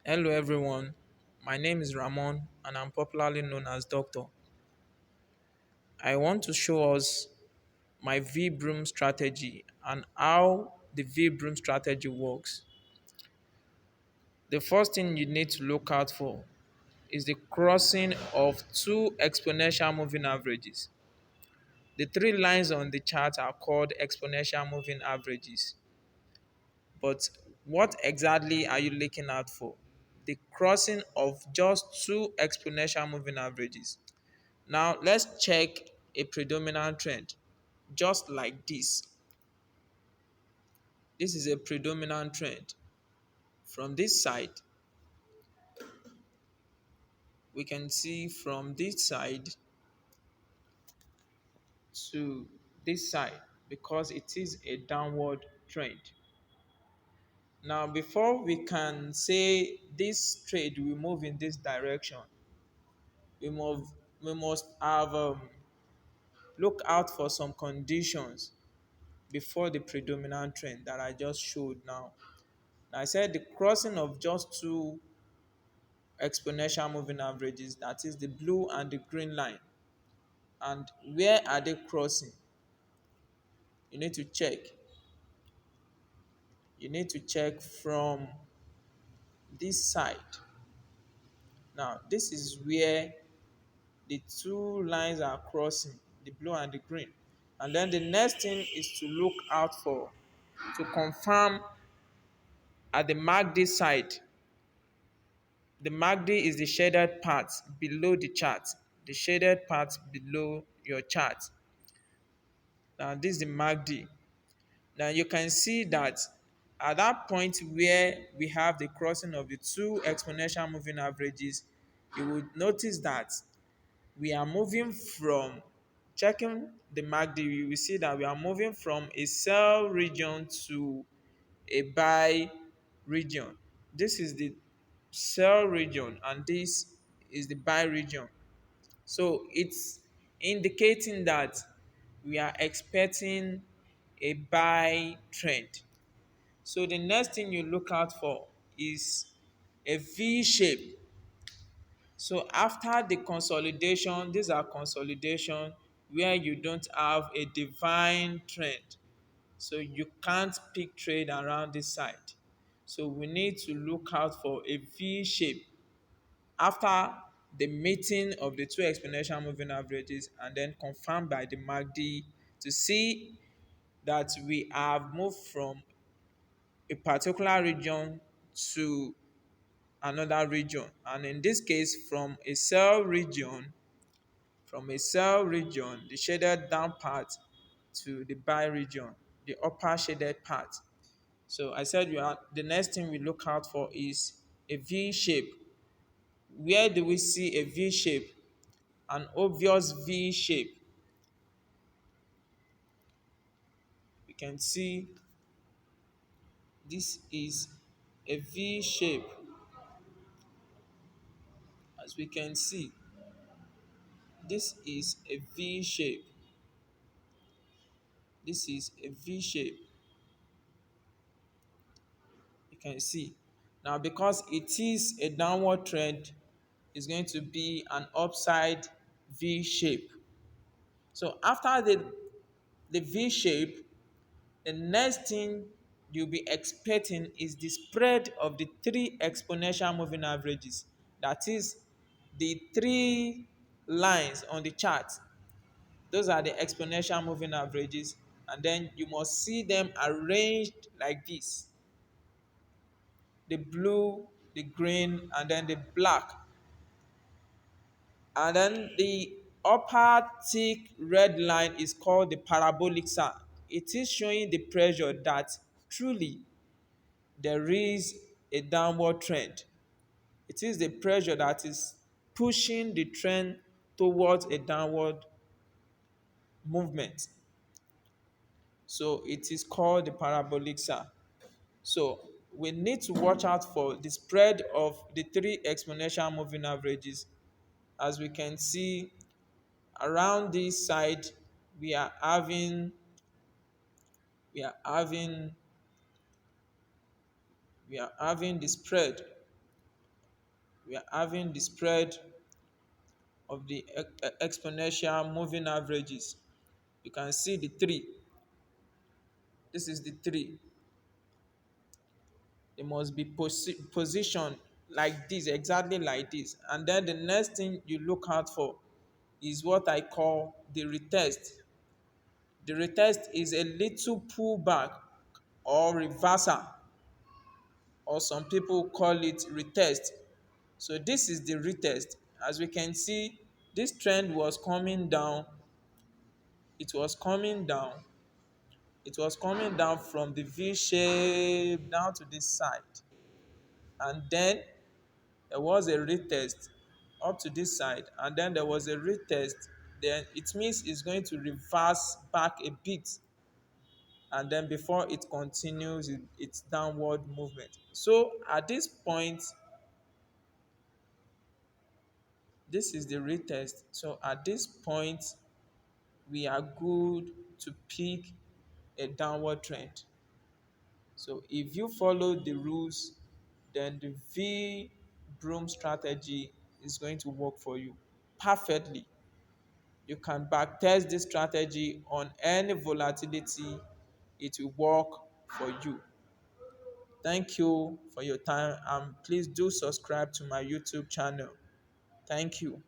Hello everyone, my name is Ramon and I'm popularly known as Doctor. I want to show us my vBroom strategy and how the vBroom strategy works. The first thing you need to look out for is the crossing of two exponential moving averages. The three lines on the chart are called exponential moving averages. But what exactly are you looking out for? The crossing of just two exponential moving averages. Now let's check a predominant trend just like this. This is a predominant trend. From this side, we can see from this side to this side because it is a downward trend. Now, before we can say this trade will move in this direction, we must have look out for some conditions before the predominant trend that I just showed now. I said the crossing of just two exponential moving averages, that is the blue and the green line. And where are they crossing? You need to check. You need to check from this side. Now, this is where the two lines are crossing, the blue and the green. And then the next thing is to look out for, to confirm at the MACD side. The MACD is the shaded part below the chart, the shaded part below your chart. Now, this is the MACD. Now, you can see that at that point where we have the crossing of the two exponential moving averages, you would notice that we are moving from checking the MACD, you will see that we are moving from a sell region to a buy region. This is the sell region and this is the buy region. So it's indicating that we are expecting a buy trend. So the next thing you look out for is a V shape. So after the consolidation, these are consolidation where you don't have a divine trend. So you can't pick trade around this side. So we need to look out for a V shape after the meeting of the two exponential moving averages and then confirmed by the MACD to see that we have moved from a particular region to another region, and in this case from a sell region, the shaded down part, to the buy region, the upper shaded part. So I said the next thing we look out for is a V shape. Where do we see a V shape? An obvious V shape. We can see this is a V shape. As we can see, this is a V shape. This is a V shape. You can see. Now, because it is a downward trend, it's going to be an upside V shape. So after the V shape, the next thing you'll be expecting is the spread of the three exponential moving averages. That is the three lines on the chart. Those are the exponential moving averages. And then you must see them arranged like this. The blue, the green, and then the black. And then the upper thick red line is called the parabolic side. It is showing the pressure that truly there is a downward trend. It is the pressure that is pushing the trend towards a downward movement. So it is called the parabolic side. So we need to watch out for the spread of the three exponential moving averages. As we can see around this side, we are having we are having we are having the spread We are having the spread of the exponential moving averages. You can see the three. This is the three. They must be positioned like this, exactly like this. And then the next thing you look out for is what I call the retest. The retest is a little pullback or reversal, or some people call it retest. So this is the retest. As we can see, this trend was coming down. It was coming down. It was coming down from the V shape down to this side. And then there was a retest up to this side. And then there was a retest. Then it means it's going to reverse back a bit. And then before it continues its downward movement. So at this point, this is the retest. So at this point, we are good to pick a downward trend. So if you follow the rules, then the vBroom strategy is going to work for you perfectly. You can backtest this strategy on any volatility. It will work for you. Thank you for your time, and please do subscribe to my YouTube channel. Thank you.